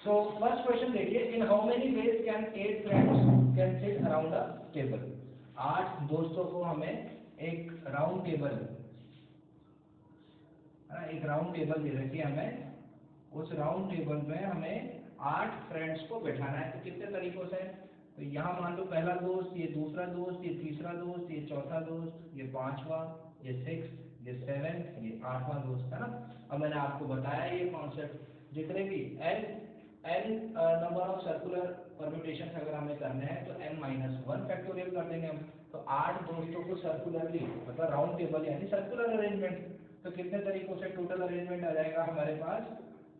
So first question देखिए, in how many ways can 8 friends can sit around a table. 8 दोस्तों को हमें एक राउंड टेबल, एक राउंड टेबल दे रखी है हमें, उस राउंड टेबल में हमें 8 फ्रेंड्स को बैठाना है। तो कितने तरीकों से? तो यहाँ मान लो पहला दोस्त, ये दूसरा दोस्त, ये तीसरा दोस्त, ये चौथा दोस्त, ये पांचवा, ये 6, ये 7, ये 8वां दोस्त, है ना। अब मैंने आपको बताया ये कॉन्सेप्ट, जितने भी n number of circular permutation अगर हमें करने हैं तो n-1 फैक्टोरियल कर देंगे हम। तो 8 दोस्तों को सर्कुलरली, मतलब राउंड टेबल यानी सर्कुलर अरेंजमेंट, तो कितने तरीकों से टोटल अरेंजमेंट आ जाएगा हमारे पास?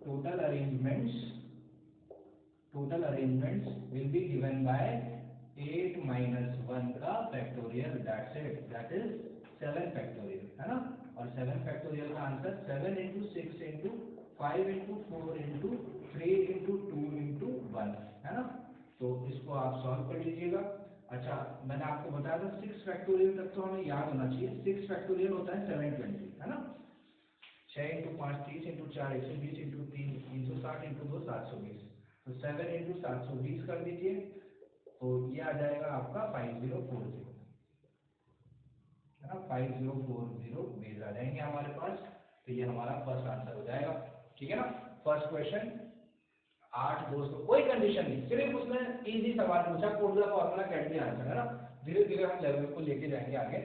Total arrangements will be given by 8-1 का factorial, that's it, that is 7 factorial, है ना। और 7 फैक्टोरियल का आंसर 7 × 6 × 5 × 4 × 3 × 2 × 1, है ना। तो इसको आप सॉल्व कर लीजिएगा। अच्छा, मैंने आपको बताया था 6 फैक्टोरियल तक तो हमें याद होना चाहिए। 6 फैक्टोरियल होता है 720, है ना। 6 × 5 30 × 4 120 × 3 360 × 2 720, तो 7 × 720 कर दीजिए, तो ये आ जाएगा आपका 5040, है ना। 5040 वेज आ जाएंगे हमारे पास। तो ये हमारा फर्स्ट आंसर हो जाएगा, ठीक है ना। फर्स्ट क्वेश्चन, 8 दोस्तों, कोई कंडीशन नहीं, सिर्फ उसने इजी सवाल पूछा, put the formula can be answer, है ना। धीरे धीरे हम लेवल को लेके जाएंगे आगे।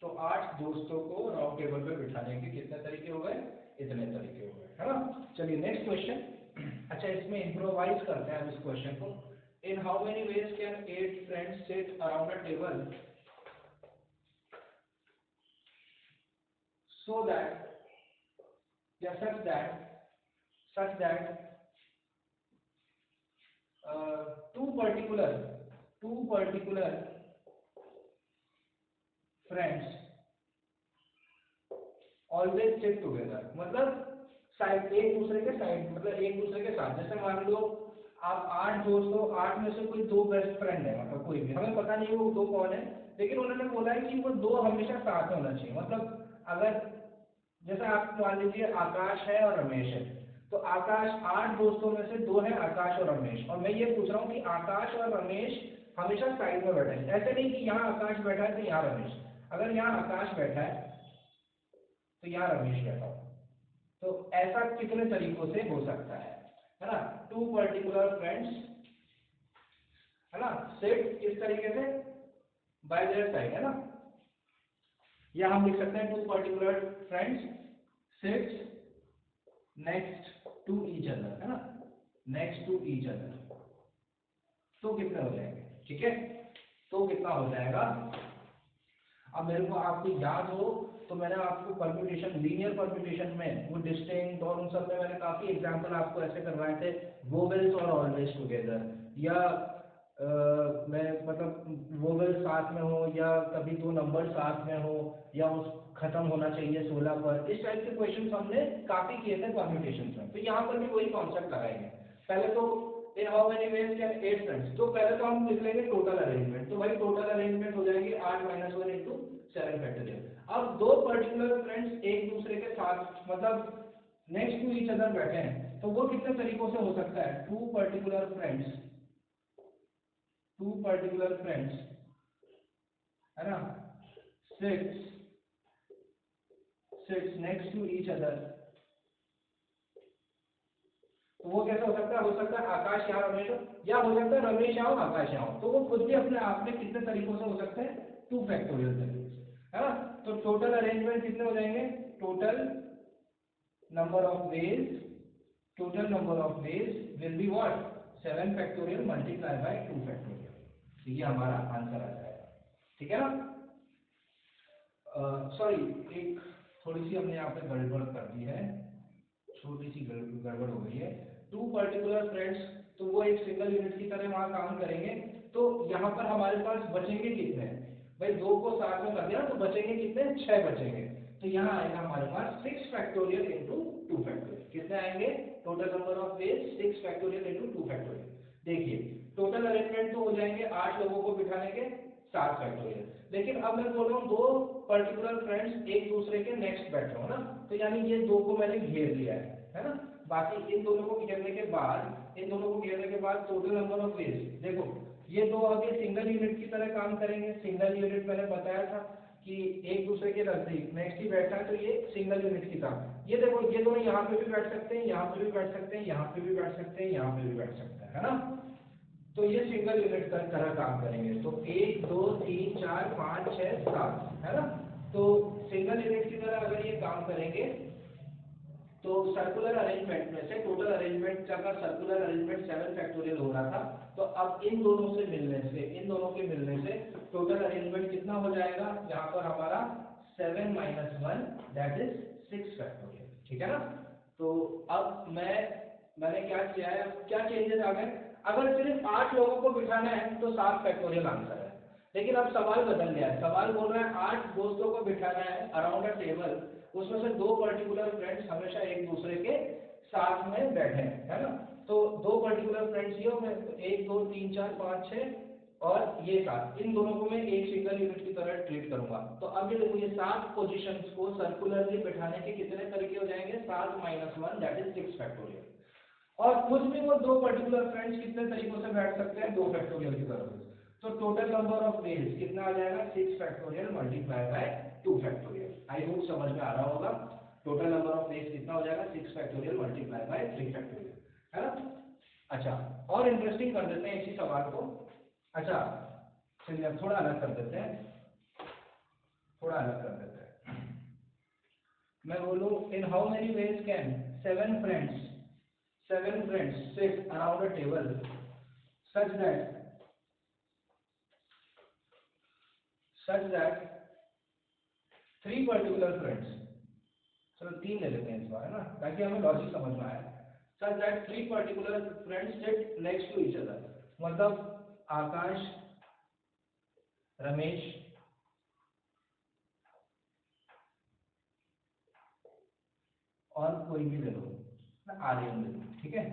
तो 8 दोस्तों को राउंड टेबल पे बिठाने के कितने तरीके हो गए? इतने तरीके हो गए, है ना। चलिए नेक्स्ट क्वेश्चन। अच्छा, इसमें इम्प्रोवाइज करते हैं हम इस क्वेश्चन को। In how many ways can 8 friends seat around a table so that या such that two particular friends always sit together, मतलब साइड, एक दूसरे के साइड, मतलब एक दूसरे के साथ। जैसे मान लो आप 8 दोस्त हो, 8 में से कोई 2 बेस्ट फ्रेंड है, मतलब कोई भी, हमें पता नहीं वो 2 कौन है, लेकिन उन्होंने बोला है कि वो 2 हमेशा साथ में होना चाहिए। मतलब अगर जैसे आप मान लीजिए आकाश है और रमेश है, तो आकाश, 8 दोस्तों में से 2 है आकाश और रमेश, और मैं ये पूछ रहा हूँ कि आकाश और रमेश हमेशा साइड में बैठे हैं। ऐसे नहीं कि यहाँ आकाश बैठा है तो यहाँ रमेश, अगर यहाँ आकाश बैठा है तो यहाँ रमेश बैठा हो। तो ऐसा कितने तरीकों से हो सकता है ना। 2 पर्टिकुलर फ्रेंड्स, है ना, सिट इस तरीके से बाय देयर साइड, है ना। या हम लिख सकते हैं 2 particular friends sits next to each other, है ना, नेक्स्ट टू ईच अदर। तो कितने हो जाएंगे? ठीक है, तो कितना हो जाएगा? अब मेरे को आपको याद हो तो मैंने आपको परम्यूटेशन, लीनियर परम्यूटेशन में वो डिस्टिंक्ट और उन सब में मैंने काफी एग्जांपल आपको ऐसे करवाए थे, वोवेल्स और ऑलवेज टुगेदर, या मैं मतलब वोवेल साथ में हो, या कभी 2 नंबर साथ में हो, या उस खत्म होना चाहिए 16 पर। इस टाइप के क्वेश्चन हमने काफी किए थे परम्यूटेशन में। तो यहाँ पर भी वही कॉन्सेप्ट लगाएंगे। पहले तो in how many ways can 8 friends, तो पहले तो हम लिख लेंगे टोटल अरेंजमेंट। तो भाई टोटल अरेंजमेंट हो जाएगी 8-1 × 7 फैक्टोरियल। अब 2 पर्टिकुलर फ्रेंड्स एक दूसरे के साथ, मतलब नेक्स्ट टू ईच अदर बैठे हैं, तो वो कितने तरीकों से हो सकता है? 2 पर्टिकुलर फ्रेंड्स, है ना, sits next to each other. तो वो कैसे हो सकता है? हो सकता है आकाश यहाँ रमेश हो, या हो सकता है रमेश यहाँ आकाश यहाँ हो। तो वो खुद भी अपने आप में कितने तरीकों से हो सकते हैं? 2 फैक्टोरियल तरीके से, है ना। तो टोटल अरेंजमेंट कितने हो जाएंगे? Total number of veg will be what? 7 factorial multiply by 2 factorial. ये हमारा आंसर आ जाएगा, ठीक है ना। सॉरी, एक थोड़ी सी हमने यहाँ पे गड़बड़ कर दी है, छोटी सी गड़बड़ हो गई है। 2 पर्टिकुलर फ्रेंड्स, तो वो एक सिंगल यूनिट की तरह वहां काम करेंगे। तो यहाँ पर हमारे पास बचेंगे कितने? भाई 2 को साथ में कर दिया तो बचेंगे कितने? 6 बचेंगे। तो यहाँ आएगा हमारे पास 6 फैक्टोरियल इंटू 2 फैक्टोरियल। कितने आएंगे? Total number of veg 6 factorial into 2 factorial. देखिए टोटल अरेंजमेंट तो हो जाएंगे 8 लोगों को बिठाने के 7 फैक्टोरियल। लेकिन अब मैं बोल रहा हूँ 2 पर्टिकुलर फ्रेंड्स एक दूसरे के नेक्स्ट बैठ रहे हो ना, तो यानी ये 2 को मैंने घेर लिया है ना। बाकी इन दोनों को घेरने के बाद टोटल नंबर ऑफ वेज, देखो ये दो आगे सिंगल यूनिट की तरह काम करेंगे। सिंगल यूनिट मैंने बताया था कि एक दूसरे के नजदीक नेक्स्ट ही बैठा है, तो ये सिंगल यूनिट की तरह। ये देखो ये दोनों यहाँ पे भी बैठ सकते हैं, यहाँ पे भी बैठ सकते हैं, यहाँ पे भी बैठ सकते हैं, यहाँ पे भी बैठ सकते हैं, है ना। तो ये सिंगल यूनिट की तरह काम करेंगे। तो 1 2 3 4 5 6 7, है ना। तो सिंगल यूनिट की तरह अगर ये काम करेंगे तो सर्कुलर अरेंजमेंट में से टोटल अरेंजमेंट का सर्कुलर अरेंजमेंट 7 फैक्टोरियल हो रहा था। तो अब इन दोनों के मिलने से टोटल अरेंजमेंट कितना हो जाएगा, यहाँ पर हमारा 7 - 1 दैट इज 6 फैक्टोरियल, ठीक है ना। तो अब मैंने क्या किया है, क्या चेंजेस आ गए। अगर सिर्फ 8 लोगों को बिठाना है तो 7 फैक्टोरियल आंसर है। लेकिन अब सवाल बदल गया है, सवाल बोल रहा है 8 दोस्तों को बिठाना है अराउंड अ टेबल, उसमें से 2 पर्टिकुलर फ्रेंड्स हमेशा एक दूसरे के साथ में बैठे, है ना। तो 2 पर्टिकुलर फ्रेंड्स ये हो गए, 1 2 3 4 5 6 और ये 7, इन दोनों को मैं एक सिंगल यूनिट की तरह ट्रीट करूंगा। तो अब ये देखो ये 7 पोजीशंस को सर्कुलरली बिठाने के कितने तरीके हो जाएंगे, 7 - 1 दैट इज 6 फैक्टोरियल। और उसमें वो 2 पर्टिकुलर फ्रेंड्स कितने तरीकों से बैठ सकते हैं, 2 फैक्टोरियल की तरफ से। तो टोटल नंबर ऑफ वेज कितना आ जाएगा, 6 factorial multiply by 2 factorial. I hope समझ में आ रहा होगा। टोटल नंबर ऑफ वेज कितना हो जाएगा, 6 फैक्टोरियल मल्टीप्लाई बाय 3 फैक्टोरियल, है ना। अच्छा, और इंटरेस्टिंग कर देते हैं इसी सवाल को। अच्छा चलिए अब थोड़ा अलग कर देते हैं, मैं बोलूं in how many ways can 7 friends sit around a table such that 3 particular friends, चलो 3 ले लेते हैं इस बार, है ना, ताकि हमें लॉजिक समझ में आए। such that 3 particular friends sit next to each other, मतलब आकाश, रमेश और कोई भी ले लो, आर्यन ले लो, ठीक है।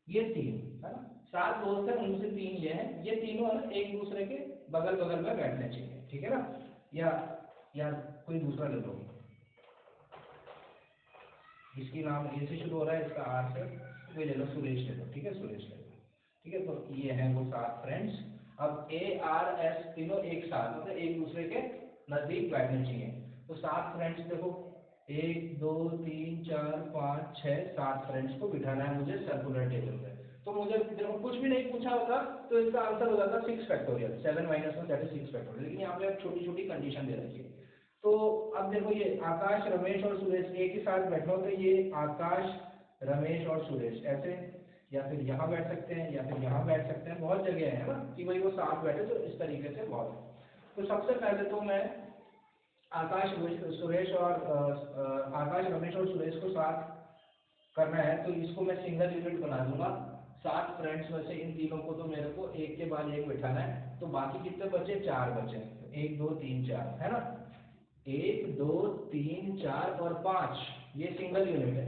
ये 3, है ना, 7 दोस्त हैं, उनमें से 3 ये हैं, ये तीनों है एक दूसरे के बगल बगल में बैठने चाहिए, ठीक है ना। या कोई दूसरा ले लो, इसकी नाम ए से शुरू हो रहा है, इसका आर से, वे ले लो, सुरेश ले लो, ठीक है, सुरेश ले लो, ठीक है। तो ये हैं वो 7 फ्रेंड्स। अब ए आर एस तीनों एक साथ, मतलब एक दूसरे के नजदीक बैठने चाहिए। तो 7 फ्रेंड्स देखो, 1 2 3 4 5 6 7 फ्रेंड्स को बिठाना है मुझे सर्कुलर टेबल पे। तो मुझे देखो कुछ भी नहीं पूछा होता तो इसका आंसर हो जाता 6 फैक्टोरियल, 7 - 1 दैट इज 6 फैक्टोरियल। लेकिन यहाँ पे आप छोटी छोटी कंडीशन दे रखी है। तो अब देखो ये आकाश, रमेश और सुरेश एक ही साथ बैठो, तो ये आकाश, रमेश और सुरेश ऐसे, या फिर यहाँ बैठ सकते हैं, या फिर यहाँ बैठ सकते हैं, बहुत जगह है ना कि भाई वो साथ बैठे, तो इस तरीके से बहुत। तो सबसे पहले तो मैं आकाश, सुरेश और आकाश, रमेश और सुरेश को साथ करना है, तो इसको मैं सिंगल यूनिट बना दूंगा। 7 फ्रेंड्स में से इन तीनों को तो मेरे को एक के बाद एक बिठाना है, तो बाकी कितने बचे, 4 बचे, 1 2 3 4, है ना। 1 2 3 4 और 5 ये सिंगल यूनिट है।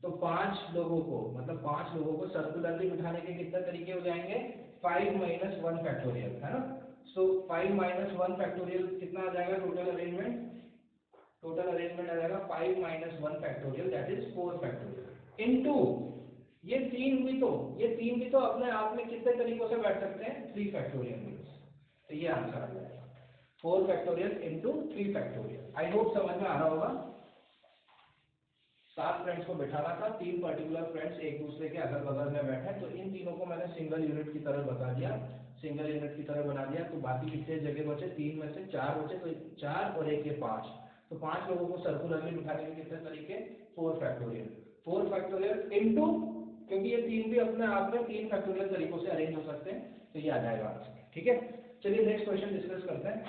तो 5 लोगों को, मतलब 5 लोगों को सर्कुलरली बिठाने के कितने तरीके हो जाएंगे, 5 - 1 फैक्टोरियल, है ना। सो 5 - 1 फैक्टोरियल कितना आ जाएगा, टोटल अरेंजमेंट आ जाएगा 5 - 1 factorial that is 4 factorial into ये 3 भी तो अपने आप में कितने तरीकों से बैठ सकते हैं, 3 फैक्टोरियल मींस। तो ये आंसर आ जाएगा 4 factorial into 3 factorial. I hope समझ में आ रहा होगा। 7 फ्रेंड्स को बिठाना था, 3 पर्टिकुलर फ्रेंड्स एक दूसरे के अगल बगल में बैठे, तो इन तीनों को मैंने सिंगल यूनिट की तरह बता दिया, सिंगल यूनिट की तरह बना दिया। तो बाकी कितने जगह बचे, 3 में से 4 बचे, तो 4 और 1 ये 5, तो 5 लोगों को सर्कुलरली बिठाने के कितने तरीके, 4 फैक्टोरियल इनटू, क्योंकि ये 3 भी अपने आप में 3 फैक्टोरियल तरीकों से अरेंज हो सकते हैं, तो ये आ जाएगा आंसर, ठीक है। चलिए नेक्स्ट क्वेश्चन डिस्कस करते हैं।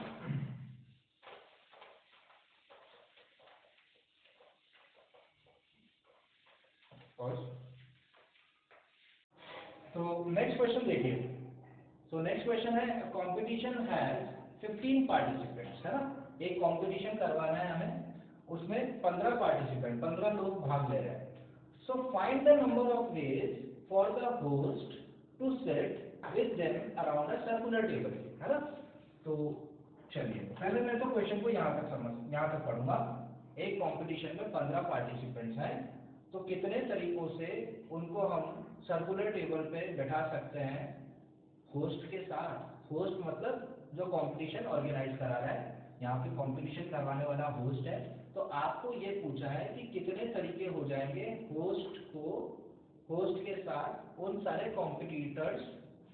तो नेक्स्ट क्वेश्चन देखिए। तो नेक्स्ट क्वेश्चन है, कंपटीशन हैज 15 पार्टिसिपेंट्स, है ना। एक कंपटीशन करवाना है हमें, उसमें 15 पार्टिसिपेंट, 15 लोग भाग ले रहे हैं। So find the number of ways for the host to sit with them around a circular table, है ना। तो चलिए पहले मैं तो क्वेश्चन को यहाँ तक पढ़ूंगा। एक कंपटीशन में 15 पार्टिसिपेंट्स हैं तो कितने तरीकों से उनको हम सर्कुलर टेबल पे बैठा सकते हैं होस्ट के साथ। होस्ट मतलब जो कंपटीशन ऑर्गेनाइज करा रहा है, यहाँ पे कंपटीशन करवाने वाला होस्ट है। तो आपको ये पूछा है कि कितने तरीके हो जाएंगे होस्ट के साथ उन सारे कॉम्पिटिटर्स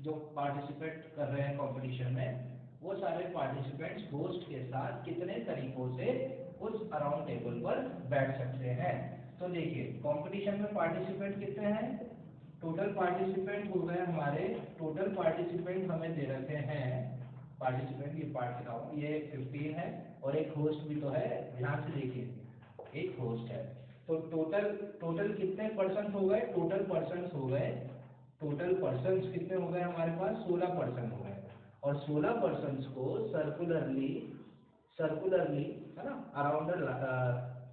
जो पार्टिसिपेट कर रहे हैं कंपटीशन में, वो सारे पार्टिसिपेंट्स होस्ट के साथ कितने तरीकों से उस अराउंड टेबल पर बैठ सकते हैं। तो देखिए कंपटीशन में पार्टिसिपेंट कितने हैं, टोटल पार्टिसिपेंट हो गए हमारे, टोटल पार्टिसिपेंट हमें दे रखे हैं, पार्टिसिपेंट ये पार्ट लिखा हुआ ये 15 है और एक होस्ट भी तो है, ध्यान से देखिए एक होस्ट है। तो टोटल कितने पर्सन हो गए, टोटल पर्सन हो गए, टोटल पर्सन कितने हो गए हमारे पास 16 पर्सन हो गए। और 16 पर्सन को सर्कुलरली है ना around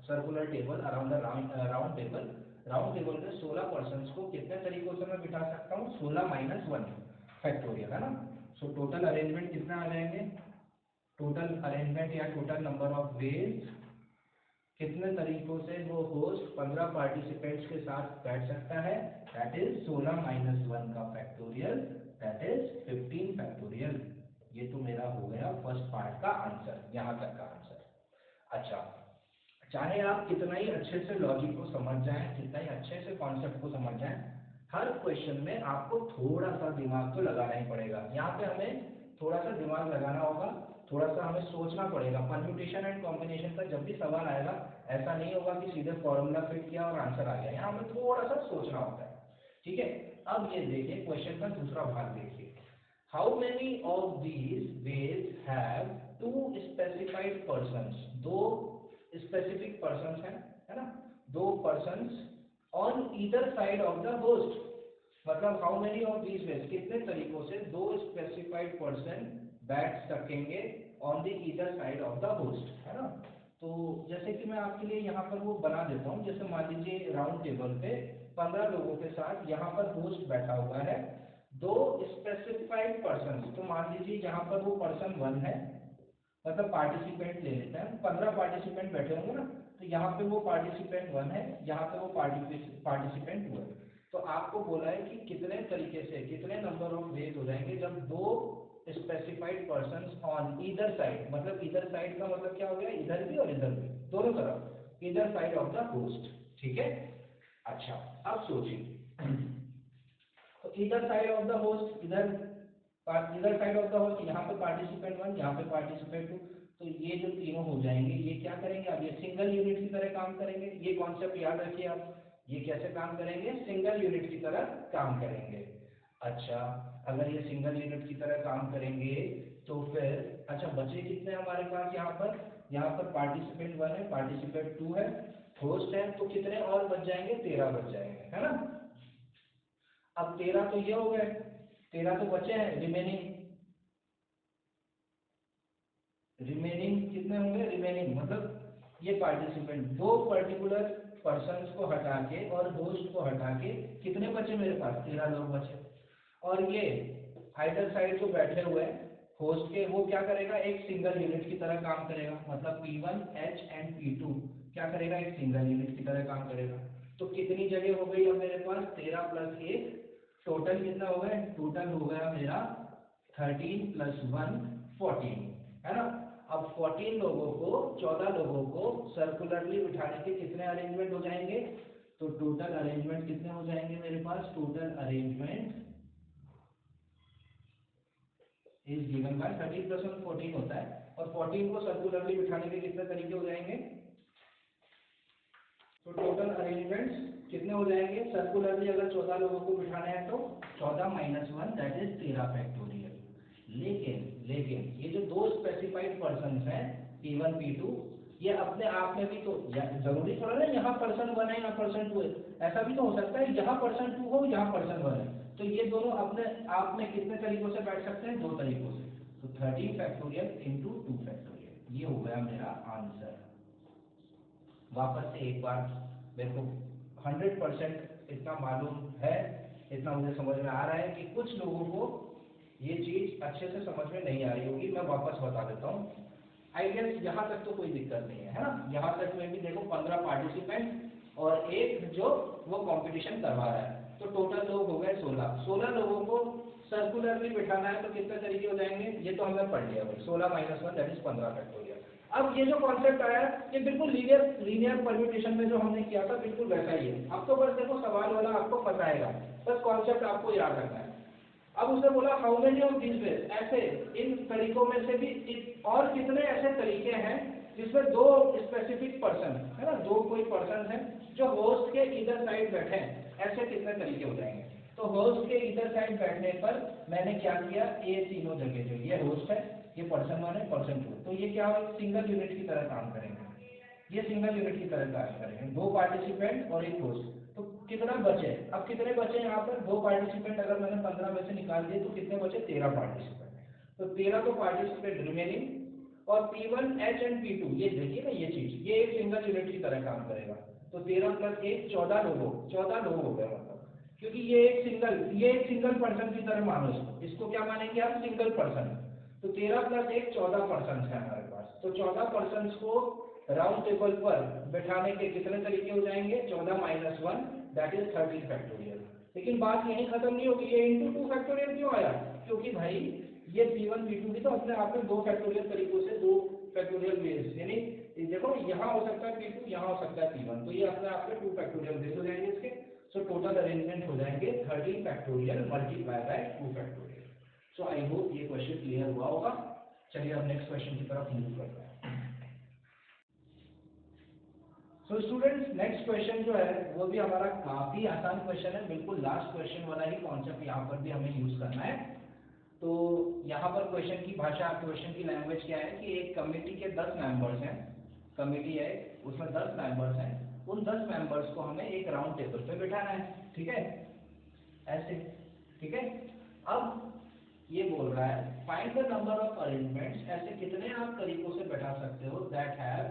circular table around round table में 16 पर्सन को कितने तरीकों से मैं बिठा सकता हूँ, 16 माइनस 1 फैक्टोरियल है ना। सो टोटल अरेंजमेंट कितना आ जाएंगे, टोटल अरेंजमेंट या टोटल नंबर ऑफ वेज कितने तरीकों से वो होस्ट 15 पार्टिसिपेंट्स के साथ बैठ सकता है, दैट इज 16 माइनस 1 का फैक्टोरियल, दैट इज 15 फैक्टोरियल। ये तो मेरा हो गया फर्स्ट पार्ट का आंसर, यहाँ तक का आंसर। अच्छा, चाहे आप कितना ही अच्छे से लॉजिक को समझ जाएं, कितना ही अच्छे से कॉन्सेप्ट को समझ जाएं, हर क्वेश्चन में आपको थोड़ा सा दिमाग तो लगाना ही पड़ेगा। यहाँ पे हमें थोड़ा सा दिमाग लगाना होगा, थोड़ा सा हमें सोचना पड़ेगा। परम्यूटेशन एंड कॉम्बिनेशन का जब भी सवाल आएगा ऐसा नहीं होगा कि सीधे फॉर्मूला फिट किया और आंसर आ गया, यहाँ हमें थोड़ा सा सोचना होता है। ठीक है, अब ये देखिए क्वेश्चन का दूसरा भाग देखिए, how many of these ways have two specified persons, दो स्पेसिफिक पर्सन्स है ना, दो persons on either side of the host, मतलब how many of these ways कितने तरीकों से दो स्पेसिफाइड पर्सन बैठ सकेंगे on the either side of the host, है ना। तो जैसे कि मैं आपके लिए यहाँ पर वो बना देता हूँ, जैसे मान लीजिए राउंड टेबल पे 15 लोगों के साथ यहाँ पर होस्ट बैठा हुआ है, दो स्पेसिफाइड पर्सन, तो मान लीजिए यहाँ पर वो पर्सन 1 है, मतलब पार्टिसिपेंट ले लेते हैं, 15 पार्टिसिपेंट बैठे होंगे ना, तो यहाँ पे वो पार्टिसिपेंट 1 है, यहाँ पे वो पार्टिसिपेंट 2 है। तो आपको बोला है कि कितने तरीके से, कितने नंबर ऑफ वेज हो जाएंगे जब दो specified persons on either side, मतलब ईदर साइड का मतलब क्या हो गया, इधर भी और इधर भी, दोनों तरफ, either side of the host. ठीक है, अच्छा अब सोचिए, तो either side of the host, इधर साइड ऑफ द होस्ट, यहाँ पे पार्टिसिपेंट 1, यहाँ पे पार्टिसिपेंट 2, तो ये जो तीनों हो जाएंगे ये क्या करेंगे, अब ये सिंगल यूनिट की तरह काम करेंगे। ये कॉन्सेप्ट याद रखिए आप, ये कैसे काम करेंगे, सिंगल यूनिट की तरह काम करेंगे। अच्छा, अगर ये सिंगल यूनिट की तरह काम करेंगे तो फिर अच्छा बचे कितने हमारे पास, यहाँ पर पार्टिसिपेंट 1 है, पार्टिसिपेंट 2 है, होस्ट है, तो कितने और बच जाएंगे, 13 बच जाएंगे, है ना। अब 13 तो ये हो गए, 13 तो बचे हैं, रिमेनिंग कितने होंगे, रिमेनिंग मतलब ये पार्टिसिपेंट, दो पर्टिकुलर पर्सन्स को हटा के और होस्ट को हटा के कितने बचे मेरे पास, 13 लोग बचे। और ये आइदर साइड जो बैठे हुए हैं होस्ट के, वो क्या करेगा, एक सिंगल यूनिट की तरह काम करेगा, मतलब P1 H एंड P2 क्या करेगा, एक सिंगल यूनिट की तरह काम करेगा। तो कितनी जगह हो गई अब मेरे पास, 13 प्लस 1, टोटल कितना हो गया, टोटल हो गया मेरा 13 प्लस 1 14, है ना। अब 14 लोगों को, 14 लोगों को सर्कुलरली बिठाने के कितने अरेंजमेंट हो जाएंगे, तो टोटल अरेंजमेंट कितने हो जाएंगे मेरे पास, total arrangement is given by 13 plus 1 14 होता है, और 14 को सर्कुलरली बिठाने के कितने तरीके हो जाएंगे, तो टोटल अरेंजमेंट्स कितने हो जाएंगे, सर्कुलरली अगर 14 लोगों को बिठाने हैं तो 14 माइनस 1 दैट इज 13 फैक्टोरियल। लेकिन ये जो दो स्पेसिफाइड पर्सन्स हैं P1 P2, ये अपने आप में भी तो जरूरी थोड़ा ना यहाँ पर्सन 1 है यहाँ पर्सन 2 है, ऐसा भी तो हो सकता है यहाँ पर्सन 2 हो यहाँ पर्सन 1 है, तो ये दोनों अपने आप में कितने तरीकों से बैठ सकते हैं, दो तरीकों से, तो 13 फैक्टोरियल इंटू 2 फैक्टोरियल, ये हो गया मेरा आंसर। वापस से एक बार, मेरे को 100% इतना मालूम है, इतना मुझे समझ में आ रहा है कि कुछ लोगों को ये चीज अच्छे से समझ में नहीं आ रही होगी, मैं वापस बता देता हूँ। आई गेस यहाँ तक तो कोई दिक्कत नहीं है, है ना। यहाँ तक में भी देखो 15 पार्टिसिपेंट और एक जो वो कंपटीशन करवा रहा है। तो टोटल लोग हो गए 16। 16 लोगों को सर्कुलरली बिठाना है तो कितने तरीके हो जाएंगे, ये तो हमने पढ़ लिया भाई। 16 - 1 दैट इज 15 फैक्टोरियल। अब ये जो कॉन्सेप्ट आया ये बिल्कुल लीनियर परम्यूटेशन में जो हमने किया था बिल्कुल वैसा ही है। अब तो बस देखो सवाल वाला आपको बताएगा, बस कॉन्सेप्ट आपको याद रखना है। अब उसने बोला how many of this ways, ऐसे इन तरीकों में से भी और कितने ऐसे तरीके हैं जिसमें दो स्पेसिफिक पर्सन है ना, दो कोई पर्सन है जो होस्ट के इधर साइड बैठे हैं, ऐसे कितने तरीके हो जाएंगे। तो होस्ट के इधर साइड बैठने पर मैंने क्या किया, ये तीनों जगह जो ये होस्ट है, ये पर्सन 1 है, पर्सन 2, तो ये क्या सिंगल यूनिट की तरह काम करेंगे, ये सिंगल यूनिट की तरह काम करेंगे। दो पार्टिसिपेंट और एक होस्ट, तो कितना बचे, अब कितने बचे यहाँ पर, दो पार्टिसिपेंट अगर मैंने 15 में से निकाल दिए तो कितने बचे, 13 पार्टिसिपेंट। तो 13 तो पार्टिसिपेंट रिमेनिंग, और P1 H एंड P2 ये देखिए ना, ये चीज ये एक सिंगल यूनिट की तरह काम करेगा। तो 13 + 1 14 लोग हो गए, मतलब क्योंकि ये एक सिंगल पर्सन की तरह मानो इसको क्या मानेंगे हम, सिंगल पर्सन। तो 13 + 1 14 पर्सन है हमारे पास। तो 14 पर्सन को राउंड टेबल पर बैठाने के कितने तरीके हो जाएंगे, 14 - 1 दैट इज 13 फैक्टोरियल। लेकिन बात यहीं खत्म नहीं होगी, ये × 2 फैक्टोरियल क्यों आया, क्योंकि भाई ये P1 P2 भी तो अपने आप में 2 फैक्टोरियल तरीकों से 2 फैक्टोरियल बेस, यानी देखो यहाँ हो सकता है P2, यहाँ हो सकता है P1, तो ये अपने आप में 2 फैक्टोरियल बेस हो जाएंगे इसके। सो टोटल अरेंजमेंट हो जाएंगे 13 factorial multiply by 2 factorial. So I hope ये क्वेश्चन क्लियर हुआ होगा। चलिए अब नेक्स्ट क्वेश्चन की तरफ मूव करते हैं। सो स्टूडेंट्स नेक्स्ट क्वेश्चन जो है वो भी हमारा काफी आसान क्वेश्चन है, बिल्कुल लास्ट क्वेश्चन वाला ही कॉन्सेप्ट यहाँ पर भी हमें यूज करना है। तो यहाँ पर क्वेश्चन की भाषा, क्वेश्चन की लैंग्वेज क्या है कि एक कमेटी के 10 मेंबर्स हैं, कमेटी है उसमें 10 मेंबर्स हैं, उन 10 मेंबर्स को हमें एक राउंड टेबल पे बिठाना है, ठीक है, ऐसे, ठीक है। अब ये बोल रहा है find the number of arrangements, ऐसे कितने आप तरीकों से बैठा सकते हो that have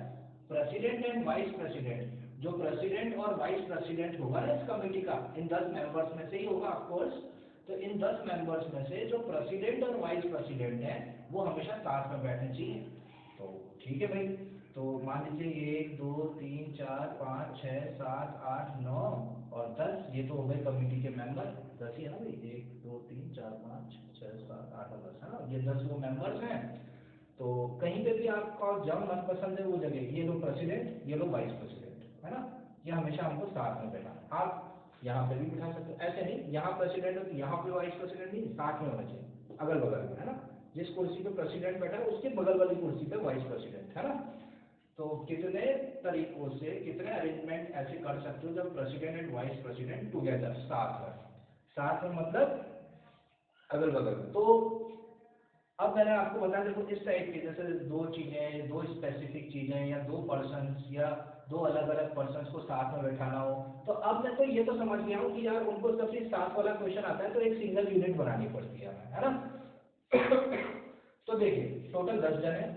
president and vice president, जो प्रेसिडेंट और वाइस प्रेसिडेंट होगा ना इस कमेटी का, इन 10 मेंबर्स में से ही होगा ऑफ कोर्स। तो इन 10 मेंबर्स में से जो प्रेसिडेंट और वाइस प्रेसिडेंट है वो हमेशा साथ में बैठने चाहिए। तो ठीक है भाई, तो मान लीजिए 1 2 3 4 5 6 7 8 9 और 10, ये तो हो गए कमेटी के मेंबर, 10 ही है ना भाई, 1 2 3 4 5 6 7 8 और 10 है ना, ये 10 वो मेंबर्स हैं। तो कहीं पे भी आपका जब मनपसंद है वो जगह, ये लो प्रेसिडेंट, ये लो वाइस प्रेसिडेंट, है ना, ये हमेशा हमको साथ में बैठा। आप यहाँ पे भी बिठा सकते हो, ऐसे नहीं यहाँ प्रेसिडेंट है तो यहाँ पे वाइस प्रेसिडेंट नहीं, साथ में होना चाहिए, अगल बगल में, है ना, जिस कुर्सी पे प्रेसिडेंट बैठा है उसके बगल वाली कुर्सी पे वाइस प्रेसिडेंट, है ना। तो कितने तरीकों से कितने अरेंजमेंट ऐसे कर सकते हो जब president and vice president together, साथ में मतलब अगल बगल में। तो अब मैंने आपको बताया देखो इस टाइप के, जैसे दो चीजें, दो स्पेसिफिक चीजें या दो पर्सन्स या दो अलग अलग पर्सन्स को साथ में बैठाना हो, तो अब मैं तो ये तो समझ गया हूँ कि यार उनको जब भी साथ वाला क्वेश्चन आता है तो एक सिंगल यूनिट बनानी पड़ती है ना। तो देखिए टोटल 10 जन है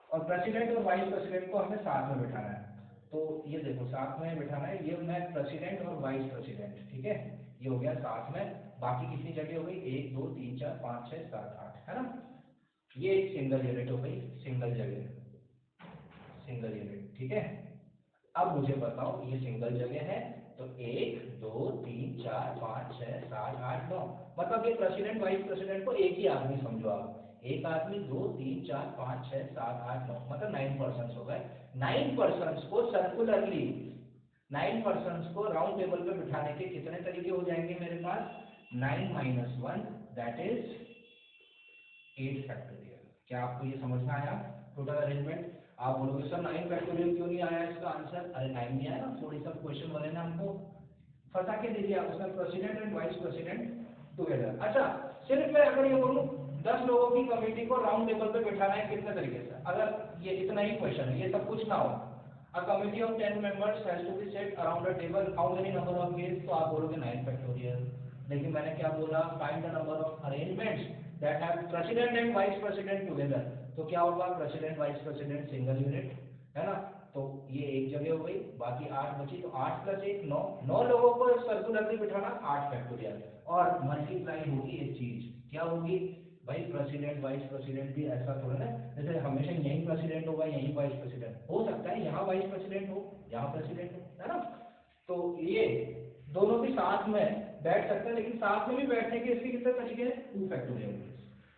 और प्रेसिडेंट और वाइस प्रेसिडेंट को हमें साथ में बैठाना है। तो ये देखो साथ में बैठाना है, ये मैं प्रेसिडेंट और वाइस प्रेसिडेंट, ठीक है, ये हो गया साथ में। बाकी कितनी जगह हो गई, 1 2 3 4 5 6 7 8, है ना, ये एक सिंगल यूनिट हो गई, सिंगल जगह, सिंगल यूनिट, ठीक है। अब मुझे बताओ ये सिंगल जगह है तो 1 2 3 4 5 6 7 8 9, मतलब ये प्रेसिडेंट वाइस प्रेसिडेंट को एक ही आदमी समझो आप, एक आदमी 2 3 4 5 6 7 8 9, मतलब 9 पर्सन हो गए। 9 पर्सन को सर्कुलरली, 9 पर्सन को राउंड टेबल पे बिठाने के कितने तरीके हो जाएंगे मेरे पास, 9 - 1 दैट इज 8 फैक्टोरियल। क्या आपको ये समझ में आया टोटल अरेंजमेंट? आप बोलोगे सर 9 फैक्टोरियल क्यों नहीं आया इसका आंसर, अरे 9 नहीं आया ना, थोड़ी सा क्वेश्चन वाले ने हमको फंसा के दे दिया, उसमें president and vice president together. अच्छा सिर्फ मैं अगर ये बोलूं 10 लोगों की कमेटी को राउंड टेबल पे बिठाना है कितने तरीके से, अगर ये इतना ही क्वेश्चन है, ये सब कुछ ना हो, a committee of 10 members has to be set around a table, how many number of gates, तो आप बोलोगे 9 फैक्टोरियल। लेकिन मैंने क्या बोला, find the number of arrangements that have president and vice president together, तो क्या होगा, president vice president single unit, है ना। तो ये एक जगह हो गई, बाकी 8 बची, तो 8 + 1 9, 9 लोगों को सर्कुलरली बिठाना 8 फैक्टोरियल, और मल्टीप्लाई होगी एक चीज, क्या होगी, भाई प्रेसिडेंट वाइस प्रेसिडेंट भी ऐसा थोड़ा ना, जैसे हमेशा यही प्रेसिडेंट होगा यही वाइस प्रेसिडेंट हो सकता है, यहाँ वाइस प्रेसिडेंट हो यहाँ प्रेसिडेंट हो, है ना। तो ये दोनों भी साथ में बैठ सकते हैं, लेकिन साथ में भी बैठने के इसके कितने तरीके हैं, 2 फैक्टोरियल।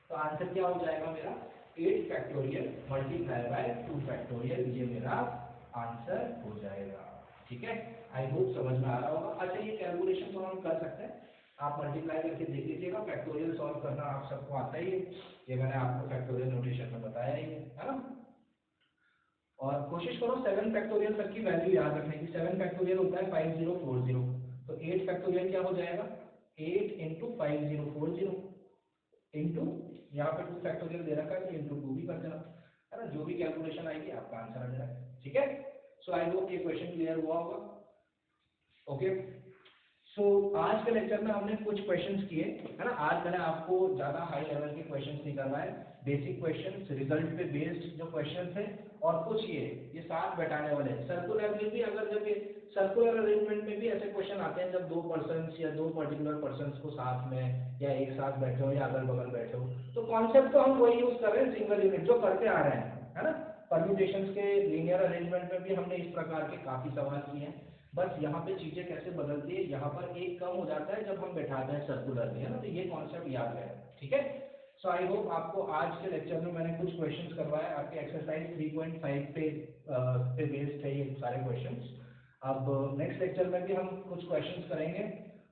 तो आंसर क्या हो जाएगा मेरा 8 फैक्टोरियल मल्टीप्लाई बाय 2 फैक्टोरियल, ये मेरा आंसर हो जाएगा। ठीक है, आई होप समझ में आ रहा होगा। अच्छा ये कैलकुलेशन तो हम कर सकते हैं, आप मल्टीप्लाई करके देख लीजिएगा, फैक्टोरियल सॉल्व करना आप सबको आता ही है, ये मैंने आपको फैक्टोरियल नोटेशन में बताया ही है ना। और कोशिश करो 7 फैक्टोरियल तक की वैल्यू याद रखने की। 7 फैक्टोरियल होता है 5040, तो 8 फैक्टोरियल क्या हो जाएगा 8 इंटू 5040 इंटू यहाँ पे 2 फैक्टोरियल दे रखा है तो इंटू 2 भी कर देना, है ना। जो भी कैलकुलेशन आएगी आपका आंसर आ जाएगा। ठीक है, सो आई होप ये क्वेश्चन क्लियर हुआ होगा। ओके, सो आज के लेक्चर में हमने कुछ क्वेश्चंस किए, है ना। आज मैंने आपको ज्यादा हाई लेवल के क्वेश्चंस नहीं करवाए, बेसिक क्वेश्चंस, रिजल्ट पे बेस्ड जो क्वेश्चंस थे, और कुछ ये साथ बैठाने वाले। सर्कुलर में भी अगर जब ये सर्कुलर अरेंजमेंट में भी ऐसे क्वेश्चन आते हैं जब 2 पर्सन्स या 2 पर्टिकुलर पर्सन्स को साथ में या एक साथ बैठे हो या अगल बगल बैठे हो, तो कॉन्सेप्ट तो हम वही यूज कर रहे हैं, सिंगल यूनिट जो करते आ रहे हैं, है ना। परम्यूटेशंस के लीनियर अरेंजमेंट में भी हमने इस प्रकार के काफी सवाल किए हैं, बस यहाँ पे चीजें कैसे बदलती है, यहाँ पर एक कम हो जाता है जब हम बैठाते हैं सर्कुलर में, है ना। तो ये कॉन्सेप्ट याद है, ठीक है। सो आई होप आपको आज के लेक्चर में मैंने कुछ क्वेश्चंस करवाए, आपके एक्सरसाइज 3.5 पे बेस्ड थे ये सारे क्वेश्चंस। अब नेक्स्ट लेक्चर में भी हम कुछ क्वेश्चंस करेंगे,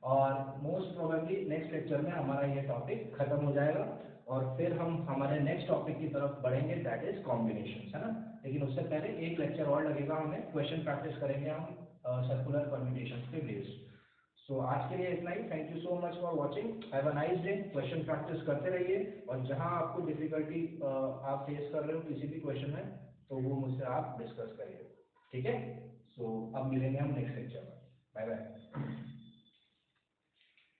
और मोस्ट प्रोबेबली नेक्स्ट लेक्चर में हमारा ये टॉपिक खत्म हो जाएगा, और फिर हम हमारे नेक्स्ट टॉपिक की तरफ बढ़ेंगे, दैट इज कॉम्बिनेशन, है ना। लेकिन उससे पहले एक लेक्चर और लगेगा हमें, क्वेश्चन प्रैक्टिस करेंगे हम सर्कुलर परम्यूटेशंस पे बेस्ड। सो आज के लिए इतना ही, thank you so much for watching, have a nice day. Question practice करते रहिए, और जहां आपको डिफिकल्टी आप फेस कर रहे हो किसी भी क्वेश्चन में, तो वो मुझसे आप डिस्कस करिए, ठीक है। सो अब मिलेंगे हम नेक्स्ट लेक्चर में, बाय बाय।